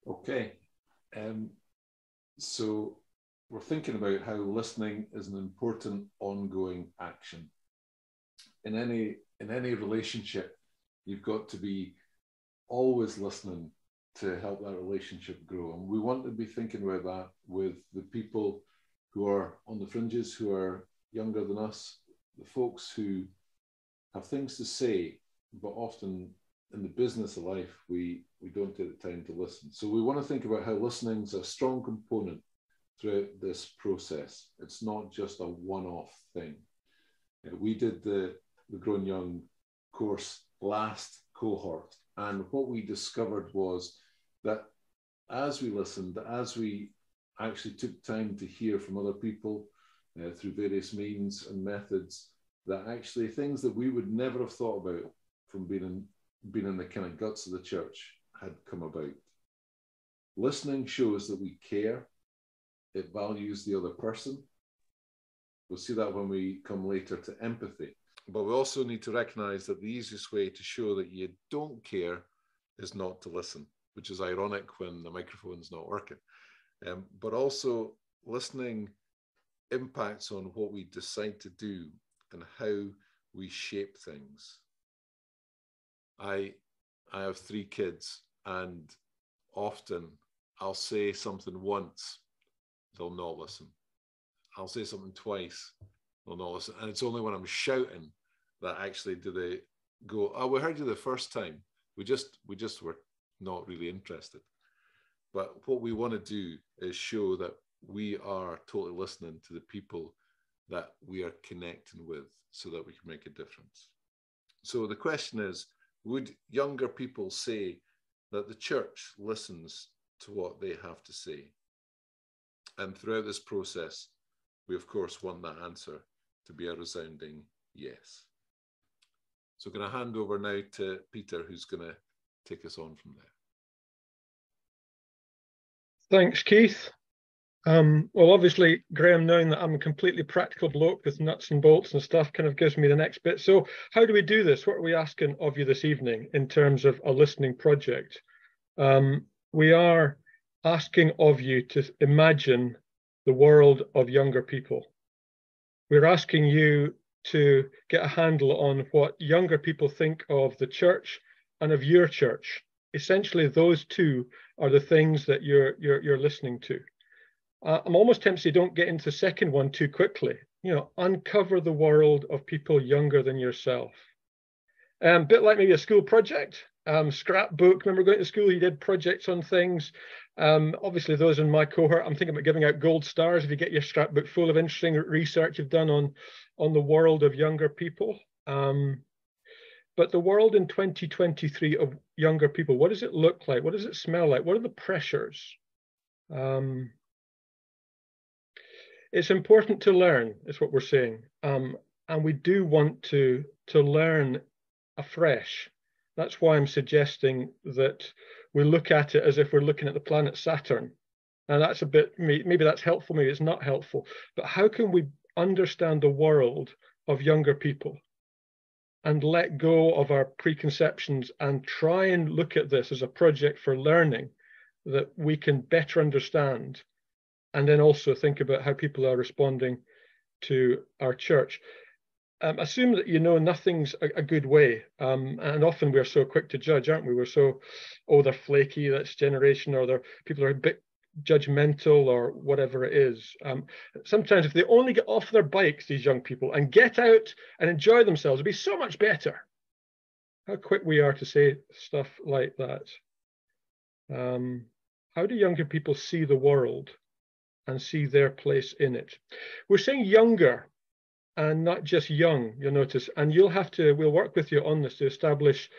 Okay. Um, so we're thinking about how listening is an important ongoing action. In any relationship, you've got to be always listening to help that relationship grow. And we want to be thinking about that with the people who are on the fringes, who are younger than us, the folks who have things to say, but often in the business of life, we don't take the time to listen. So we want to think about how listening is a strong component throughout this process. It's not just a one-off thing. We did the Growing Young course last cohort, and what we discovered was that as we listened, as we actually took time to hear from other people through various means and methods, that actually things that we would never have thought about from being in the kind of guts of the church had come about. Listening shows that we care. It values the other person. We'll see that when we come later to empathy. But we also need to recognize that the easiest way to show that you don't care is not to listen, which is ironic when the microphone's not working. But also listening impacts on what we decide to do and how we shape things. I have 3 kids, and often I'll say something once, they'll not listen. I'll say something twice, they'll not listen. And it's only when I'm shouting that actually do they go, oh, we heard you the first time. We just were not really interested. But what we want to do is show that we are totally listening to the people that we are connecting with so that we can make a difference. So the question is, would younger people say that the church listens to what they have to say? And throughout this process, we of course want that answer to be a resounding yes. So I'm going to hand over now to Peter, who's going to take us on from there. Thanks, Keith. Well, obviously, Graham, knowing that I'm a completely practical bloke with nuts and bolts and stuff, kind of gives me the next bit. So how do we do this? What are we asking of you this evening in terms of a listening project? We are asking of you to imagine the world of younger people. We're asking you to get a handle on what younger people think of the church and of your church. Essentially, those two are the things that you're listening to. I'm almost tempted to say don't get into the second one too quickly. You know, uncover the world of people younger than yourself. A bit like maybe a school project, scrapbook. Remember going to school, you did projects on things. Obviously, those in my cohort, I'm thinking about giving out gold stars if you get your scrapbook full of interesting research you've done on the world of younger people. But the world in 2023 of younger people, what does it look like? What does it smell like? What are the pressures? It's important to learn, is what we're saying. And we do want to learn afresh. That's why I'm suggesting that we look at it as if we're looking at the planet Saturn. And that's a bit, maybe that's helpful, maybe it's not helpful. But how can we understand the world of younger people and let go of our preconceptions and try and look at this as a project for learning that we can better understand, and then also think about how people are responding to our church. Assume that you know nothing's a good way, and often we're so quick to judge, aren't we? We're so, oh, they're flaky, that's generation, or people are a bit judgmental, or whatever it is. Sometimes if they only get off their bikes, these young people, and get out and enjoy themselves, it'd be so much better. How quick we are to say stuff like that. How do younger people see the world and see their place in it? We're saying younger and not just young, you'll notice, and we'll work with you on this to establish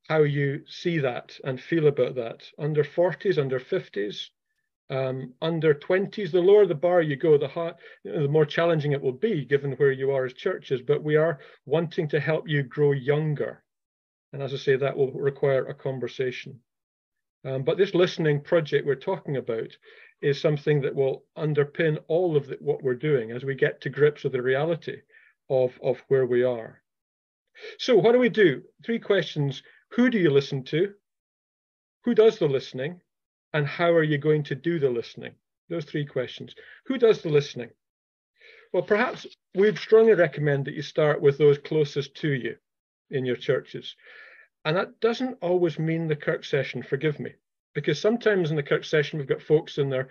how you see that and feel about that. Under 40s, under 50s, under 20s, the lower the bar you go, the more challenging it will be given where you are as churches, but we are wanting to help you grow younger. And as I say, that will require a conversation. But this listening project we're talking about is something that will underpin all of what we're doing as we get to grips with the reality of where we are. So what do we do? 3 questions. Who do you listen to? Who does the listening? And how are you going to do the listening? Those three questions. Who does the listening? Well, perhaps we'd strongly recommend that you start with those closest to you in your churches. And that doesn't always mean the Kirk session, forgive me, because sometimes in the Kirk session, we've got folks in their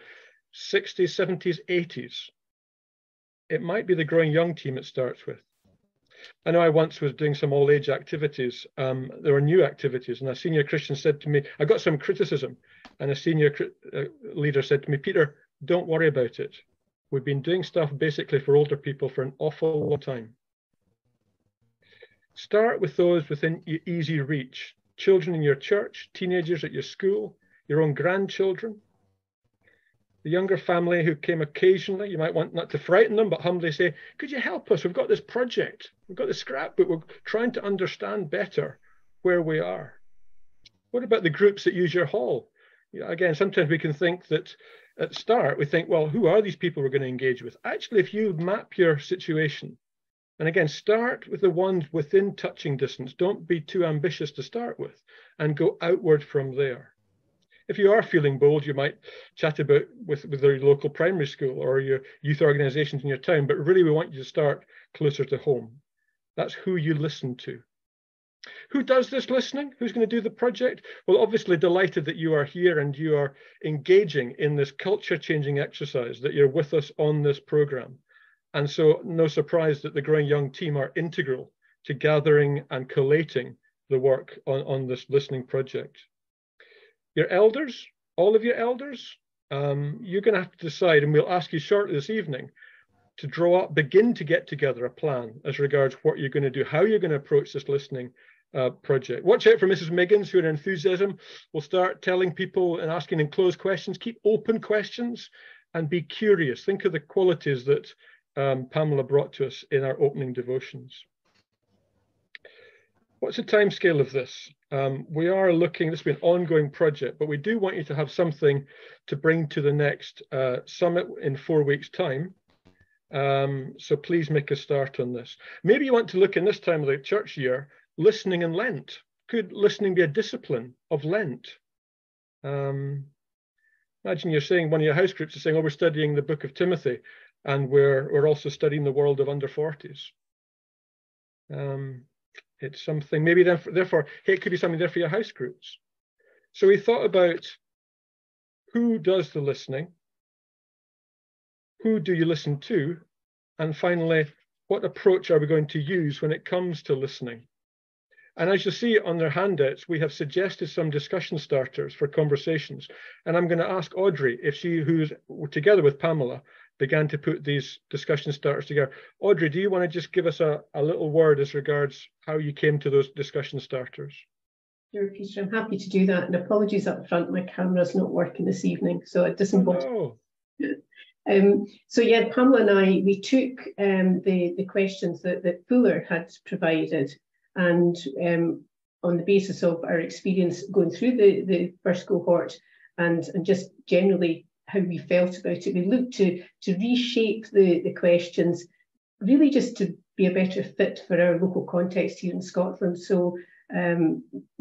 60s, 70s, 80s. It might be the Growing Young team it starts with. I know I once was doing some all age activities. There were new activities, and a senior Christian said to me, I got some criticism, and a senior leader said to me, Peter, don't worry about it. We've been doing stuff basically for older people for an awful long time. Start with those within easy reach. Children in your church, teenagers at your school, your own grandchildren. The younger family who came occasionally, you might want not to frighten them, but humbly say, could you help us? We've got this project. We've got the scrapbook. We're trying to understand better where we are. What about the groups that use your hall? You know, again, sometimes we can think that at the start, we think, well, who are these people we're going to engage with? Actually, if you map your situation, and again, start with the ones within touching distance. Don't be too ambitious to start with, and go outward from there. If you are feeling bold, you might chat about with your local primary school or your youth organizations in your town, but really we want you to start closer to home. That's who you listen to. Who does this listening? Who's going to do the project? Well, obviously delighted that you are here and you are engaging in this culture-changing exercise, that you're with us on this program. And so no surprise that the Growing Young team are integral to gathering and collating the work on this listening project. Your elders, all of your elders, you're going to have to decide, and we'll ask you shortly this evening, to draw up, begin to get together a plan as regards what you're going to do, how you're going to approach this listening project. Watch out for Mrs. Miggins, who in enthusiasm will start telling people and asking enclosed questions. Keep open questions and be curious. Think of the qualities that Pamela brought to us in our opening devotions. What's the timescale of this? We are looking, this will be an ongoing project, but we do want you to have something to bring to the next summit in 4 weeks' time. So please make a start on this. Maybe you want to look in this time of the church year, listening in Lent. Could listening be a discipline of Lent? Imagine you're saying, one of your house groups is saying, oh, we're studying the book of Timothy, and we're also studying the world of under 40s. It's something, maybe then, therefore, hey, it could be something there for your house groups. So we thought about who does the listening, who do you listen to, and finally, what approach are we going to use when it comes to listening? And as you see on their handouts, we have suggested some discussion starters for conversations. And I'm going to ask Audrey if she, who's together with Pamela, began to put these discussion starters together. Audrey, do you want to just give us a little word as regards how you came to those discussion starters? Sure, Peter, I'm happy to do that. And apologies up front, my camera's not working this evening, so it doesn't bother. So yeah, Pamela and I, we took the questions that Fuller had provided, and on the basis of our experience going through the first cohort and just generally how we felt about it, we looked to reshape the questions, really just to be a better fit for our local context here in Scotland. So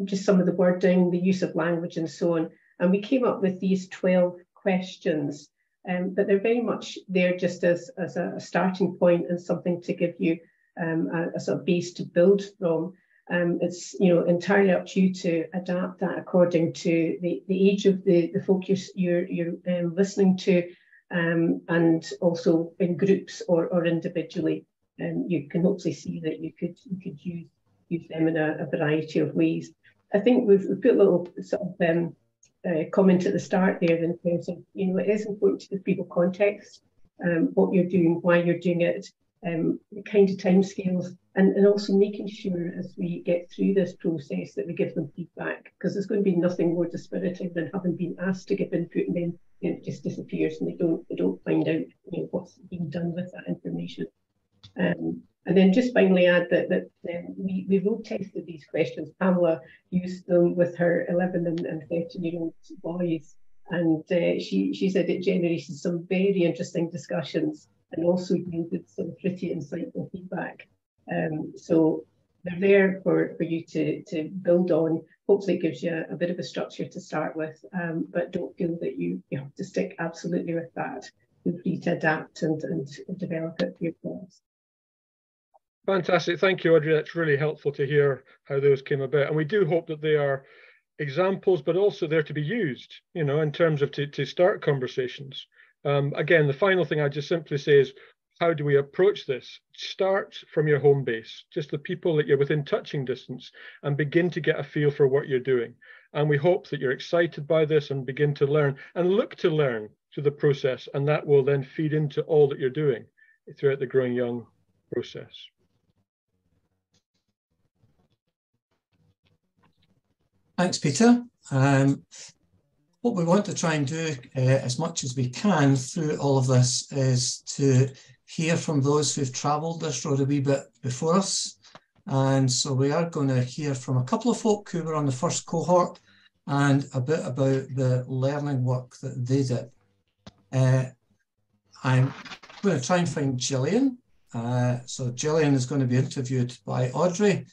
just some of the wording, the use of language and so on. And we came up with these 12 questions, but they're very much there just as a starting point and something to give you a sort of base to build from. It's entirely up to you to adapt that according to the age of the folk you're listening to, and also in groups or individually. You can hopefully see that you could use them in a variety of ways. I think we've put a little sort of comment at the start there in terms of, it is important to give people context, what you're doing, why you're doing it, the kind of timescales, and also making sure as we get through this process that we give them feedback, because there's going to be nothing more dispiriting than having been asked to give input and then it just disappears and they don't find out what's being done with that information. And then just finally add that we road tested these questions. Pamela used them with her 11 and 13-year-old boys, and she said it generated some very interesting discussions and also yielded some pretty insightful feedback. So they're there for you to build on. hopefully it gives you a bit of a structure to start with, but don't feel that you have to stick absolutely with that. Feel free to adapt and develop it for yourselves. Fantastic. Thank you, Audrey. That's really helpful to hear how those came about. And we do hope that they are examples, but also there to be used, you know, in terms of to start conversations. Again, the final thing I just simply say is, how do we approach this? Start from your home base, just the people that you're within touching distance, and begin to get a feel for what you're doing. And we hope that you're excited by this and begin to learn and look to learn through the process. And that will then feed into all that you're doing throughout the Growing Young process. Thanks, Peter. What we want to try and do as much as we can through all of this is to hear from those who've travelled this road a wee bit before us. And so we are going to hear from a couple of folk who were on the first cohort and a bit about the learning work that they did. I'm going to try and find Gillian. So Gillian is going to be interviewed by Audrey.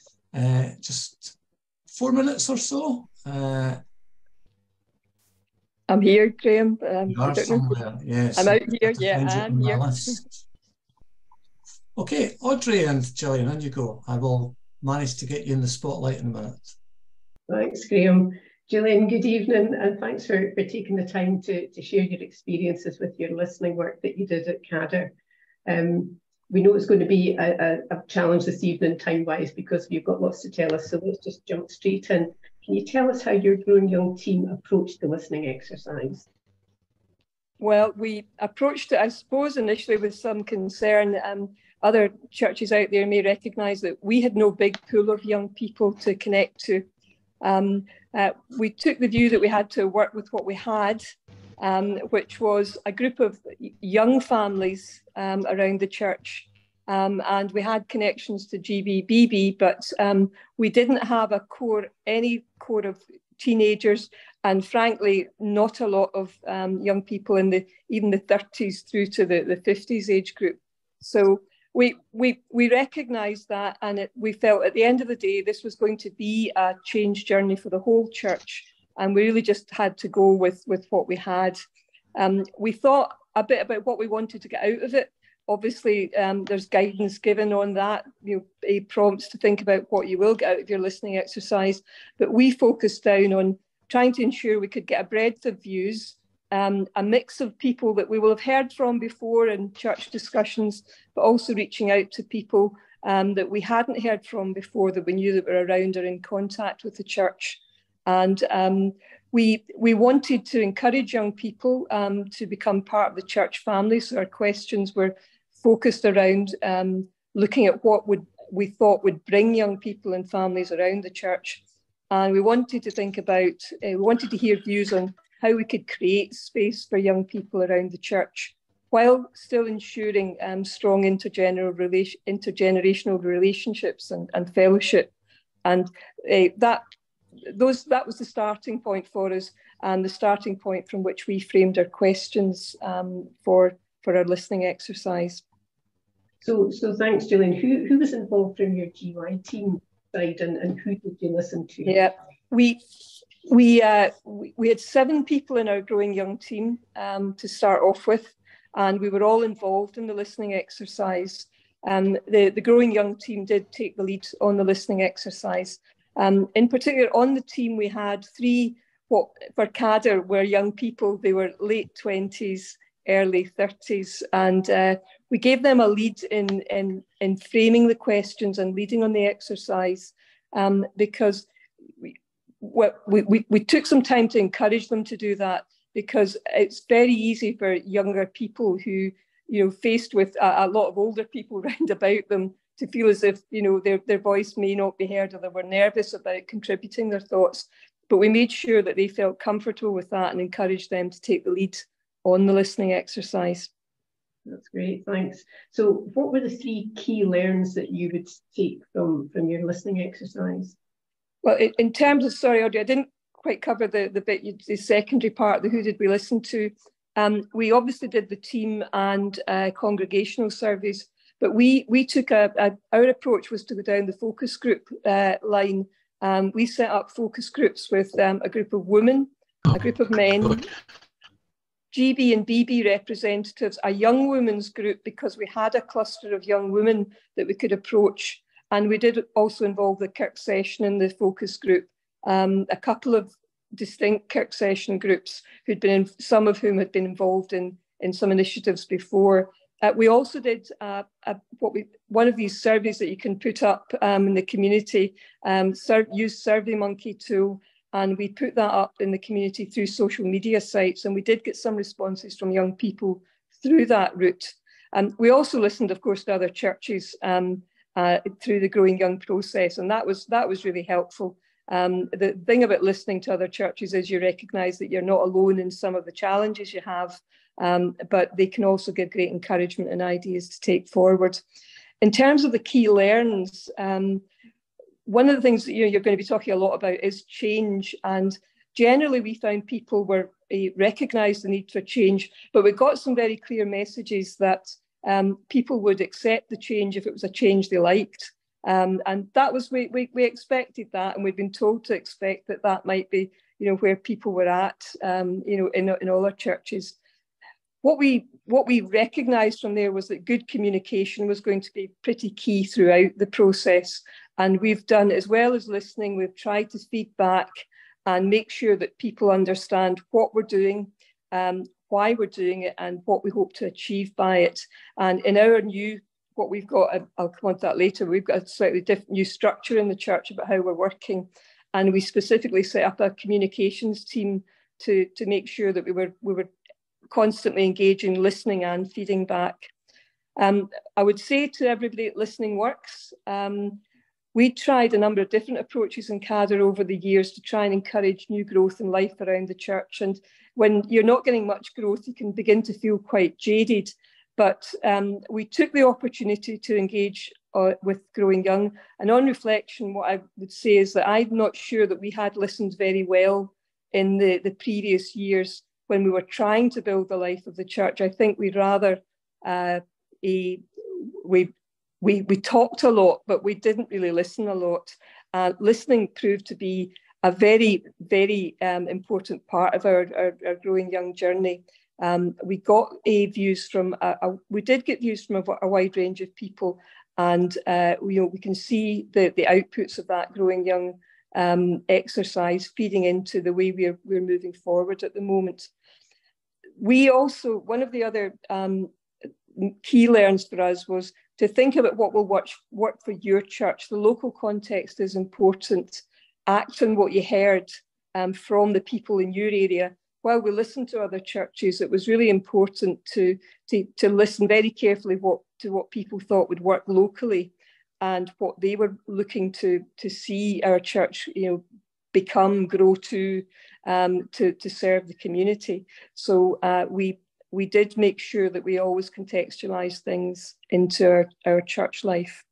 Just 4 minutes or so. I'm here, Graham. You are somewhere, yes. I'm out here, yeah, I'm here. Okay, Audrey and Gillian, on you go. I will manage to get you in the spotlight in a minute. Thanks, Graham. Gillian, good evening, and thanks for taking the time to share your experiences with your listening work that you did at CADR. We know it's going to be a challenge this evening time-wise because you've got lots to tell us, so let's just jump straight in. Can you tell us how your Growing Young team approached the listening exercise? Well, we approached it, I suppose, initially with some concern. Other churches out there may recognise that we had no big pool of young people to connect to. We took the view that we had to work with what we had, which was a group of young families around the church. And we had connections to GBBB, but we didn't have any core of teenagers, and frankly, not a lot of young people in even the 30s through to the 50s age group. So we recognised that, and we felt at the end of the day, this was going to be a change journey for the whole church, and we really just had to go with what we had. We thought a bit about what we wanted to get out of it. Obviously, there's guidance given on that, prompts to think about what you will get out of your listening exercise. But we focused down on trying to ensure we could get a breadth of views, a mix of people that we will have heard from before in church discussions, but also reaching out to people that we hadn't heard from before, that we knew that were around or in contact with the church. And we wanted to encourage young people to become part of the church family. So our questions were focused around looking at what we thought would bring young people and families around the church. And we wanted to think about, we wanted to hear views on how we could create space for young people around the church while still ensuring strong intergenerational relationships and fellowship. And that was the starting point for us, and the starting point from which we framed our questions for our listening exercise. So thanks, Gillian. Who was involved from your GY team side, and who did you listen to? Yeah, we had 7 people in our Growing Young team to start off with, and we were all involved in the listening exercise. The Growing Young team did take the lead on the listening exercise. In particular, on the team, we had 3, what for CADR were young people. They were late 20s, early 30s, and we gave them a lead in framing the questions and leading on the exercise, because we took some time to encourage them to do that, because it's very easy for younger people who, faced with a lot of older people round about them, to feel as if, their voice may not be heard, or they were nervous about contributing their thoughts. But we made sure that they felt comfortable with that and encouraged them to take the lead on the listening exercise. That's great, thanks. So what were the 3 key learns that you would take from your listening exercise? Well, in terms of, sorry, Audrey, I didn't quite cover the bit, the secondary part, the who did we listen to. We obviously did the team and congregational surveys, but we took our approach was to go down the focus group line we set up focus groups with a group of women, a group of men, GB and BB representatives, a young women's group, because we had a cluster of young women that we could approach. And we did also involve the Kirk Session in the focus group, a couple of distinct Kirk Session groups who'd been in, some of whom had been involved in some initiatives before. We also did one of these surveys that you can put up in the community, used SurveyMonkey tool, and we put that up in the community through social media sites, and we did get some responses from young people through that route. We also listened, of course, to other churches through the Growing Young process, and that was really helpful. The thing about listening to other churches is you recognise that you're not alone in some of the challenges you have, but they can also give great encouragement and ideas to take forward. In terms of the key learns, one of the things that you're going to be talking a lot about is change, and generally we found people were recognised the need for change, but we got some very clear messages that people would accept the change if it was a change they liked, and that was we expected that, and we've been told to expect that that might be where people were at in all our churches. What we recognised from there was that good communication was going to be pretty key throughout the process. And we've done, as well as listening, we've tried to feed back and make sure that people understand what we're doing, why we're doing it, and what we hope to achieve by it. And in our what we've got, I'll come on to that later, we've got a slightly different new structure in the church about how we're working. And we specifically set up a communications team to make sure that we were constantly engaging, listening and feeding back. I would say to everybody, listening works. We tried a number of different approaches in CADR over the years to try and encourage new growth and life around the church. And when you're not getting much growth, you can begin to feel quite jaded. But we took the opportunity to engage with Growing Young. And on reflection, what I would say is that I'm not sure that we had listened very well in the previous years when we were trying to build the life of the church. I think we'd rather, we talked a lot, but we didn't really listen a lot. Listening proved to be a very, very important part of our Growing Young journey. We got views from, we did get views from a wide range of people, and we can see the outputs of that Growing Young exercise feeding into the way we're moving forward at the moment. We also, one of the other key learns for us was to think about what will work for your church. The local context is important. Act on what you heard from the people in your area. While we listened to other churches, it was really important to listen very carefully to what people thought would work locally and what they were looking to see our church grow to serve the community. So we did make sure that we always contextualise things into our church life.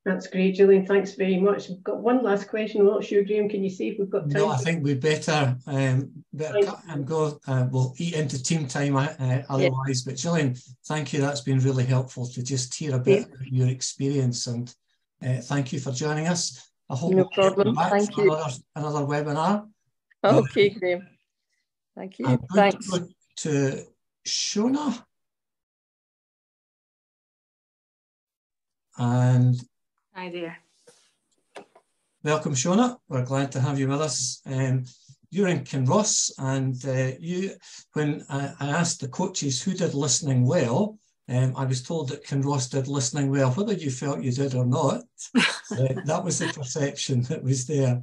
That's great, Gillian. Thanks very much. I've got one last question. I'm not sure, Graham, can you see if we've got time? No, I think we better cut and go. We'll eat into team time otherwise. Yeah. But Gillian, thank you. That's been really helpful to just hear a bit about your experience, and thank you for joining us. I hope no problem. Thank you. Another webinar. Okay, Graham. Thank you. Thanks. To Shona. And hi there. Welcome, Shona. We're glad to have you with us. You're in Kinross, and when I asked the coaches who did listening well, I was told that Kinross did listening well. Whether you felt you did or not, that was the perception that was there.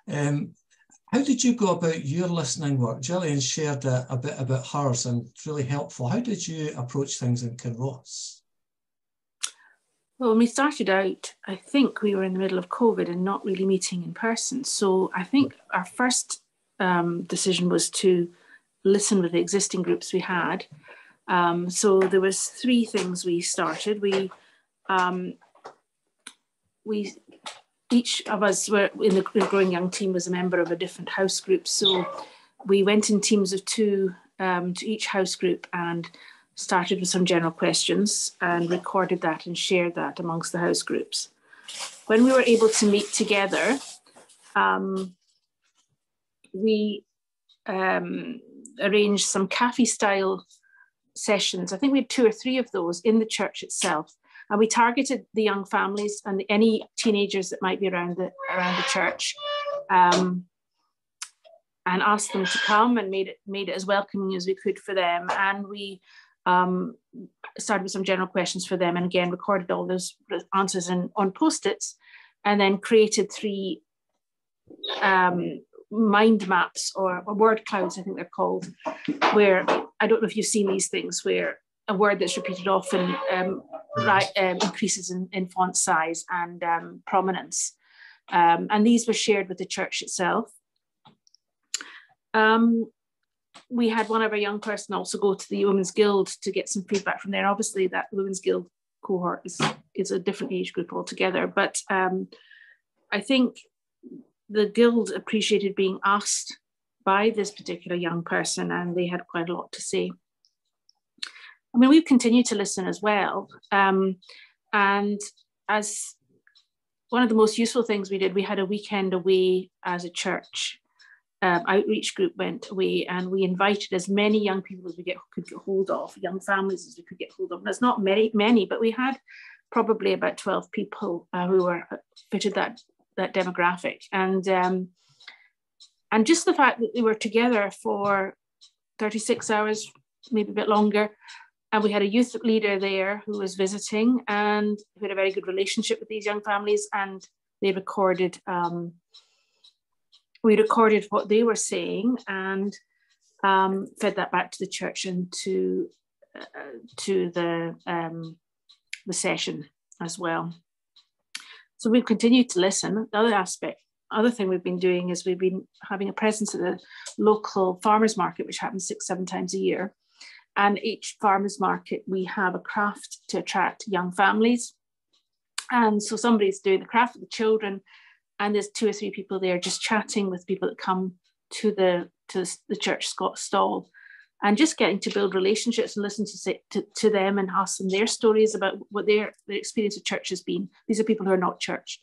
How did you go about your listening work? Gillian shared a bit about hers, and it's really helpful. How did you approach things in Kinross? Well, when we started out, I think we were in the middle of COVID and not really meeting in person. So I think our first decision was to listen with the existing groups we had. So there was 3 things we started. Each of us were in the Growing Young team was a member of a different house group. So we went in teams of 2 to each house group and started with some general questions and recorded that and shared that amongst the house groups. When we were able to meet together, we arranged some cafe-style sessions. I think we had 2 or 3 of those in the church itself. And we targeted the young families and any teenagers that might be around the church, and asked them to come, and made it as welcoming as we could for them. And we started with some general questions for them, and again recorded all those answers on Post-its, and then created 3 mind maps or word clouds, I think they're called, where, I don't know if you've seen these things, where a word that's repeated often increases in font size and prominence. And these were shared with the church itself. We had one of our young person also go to the Women's Guild to get some feedback from there. Obviously, that Women's Guild cohort is a different age group altogether. But I think the Guild appreciated being asked by this particular young person, and they had quite a lot to say. I mean, we've continued to listen as well. And as one of the most useful things we did, we had a weekend away as a church. Outreach group went away, and we invited as many young people as we could get hold of, young families as we could get hold of. And it's not many, but we had probably about 12 people who were fitted that demographic. And just the fact that they were together for 36 hours, maybe a bit longer, and we had a youth leader there who was visiting and who had a very good relationship with these young families, and they recorded. We recorded what they were saying and fed that back to the church and to the session as well. So we've continued to listen. The other thing we've been doing is we've been having a presence at the local farmers market, which happens 6-7 times a year. And each farmers market, we have a craft to attract young families. And so somebody's doing the craft with the children, and there's 2 or 3 people there just chatting with people that come to the church stall, and just getting to build relationships and listen to them and ask them their stories about what their experience of church has been. These are people who are not churched.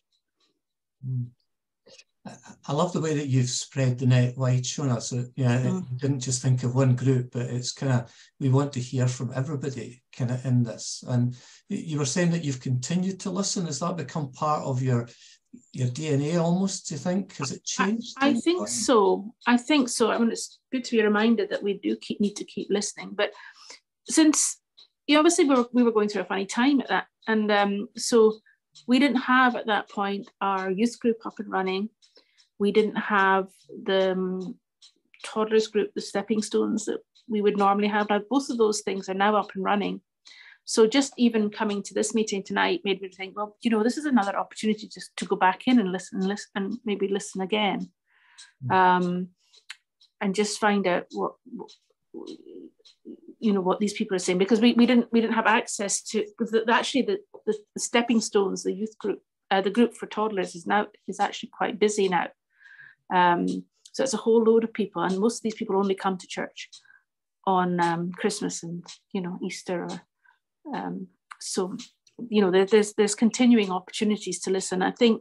I love the way that you've spread the net wide, Shona. So you didn't just think of one group, but it's kind of, we want to hear from everybody kind of in this. And you were saying that you've continued to listen. Has that become part of your DNA almost, do you think? Has it changed? I think so. I mean, it's good to be reminded that we do need to keep listening. But since, obviously we were going through a funny time at that. And so we didn't have at that point our youth group up and running. We didn't have the toddlers group, the stepping stones that we would normally have. Now, both of those things are now up and running. So just even coming to this meeting tonight made me think, well, this is another opportunity just to go back in and listen and maybe listen again. And just find out what these people are saying, because we didn't have access to, actually the stepping stones, the youth group, the group for toddlers is actually quite busy now. So it's a whole load of people, and most of these people only come to church on Christmas and Easter. So there's continuing opportunities to listen. I do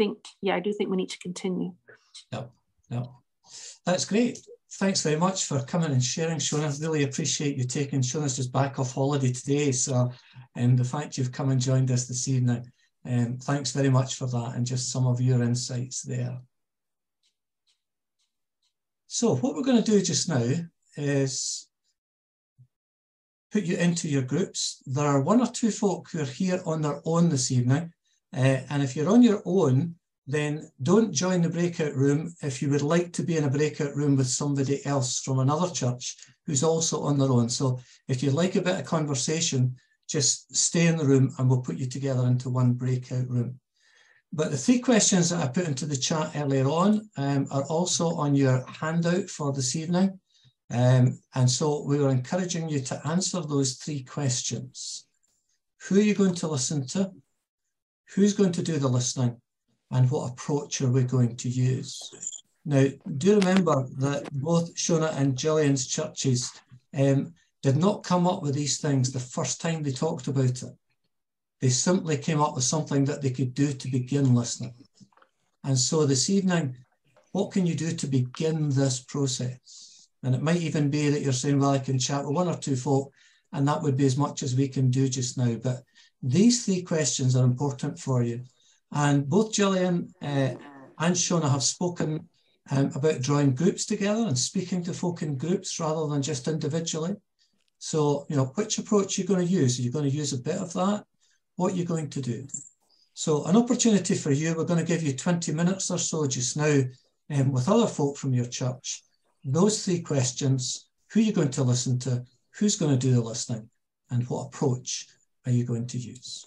think we need to continue. Yeah, that's great. Thanks very much for coming and sharing, Shona. I really appreciate you taking. Shona's just back off holiday today, and the fact you've come and joined us this evening. Thanks very much for that, and just some of your insights there. So what we're going to do just now is put you into your groups. There are 1 or 2 folk who are here on their own this evening. And if you're on your own, then don't join the breakout room if you would like to be in a breakout room with somebody else from another church who's also on their own. So if you'd like a bit of conversation, just stay in the room and we'll put you together into one breakout room. But the 3 questions that I put into the chat earlier on are also on your handout for this evening. And so we were encouraging you to answer those 3 questions. Who are you going to listen to? Who's going to do the listening? And what approach are we going to use? Now, do remember that both Shona and Gillian's churches did not come up with these things the first time they talked about it. They simply came up with something that they could do to begin listening. And so this evening, what can you do to begin this process? And it might even be that you're saying, well, I can chat with one or two folk, and that would be as much as we can do just now. But these three questions are important for you. And both Gillian and Shona have spoken about drawing groups together and speaking to folk in groups rather than just individually. So, you know, which approach you're going to use? Are you going to use a bit of that? What are you going to do? So an opportunity for you, we're going to give you 20 minutes or so just now with other folk from your church. Those three questions: who are you going to listen to? Who's going to do the listening? And what approach are you going to use?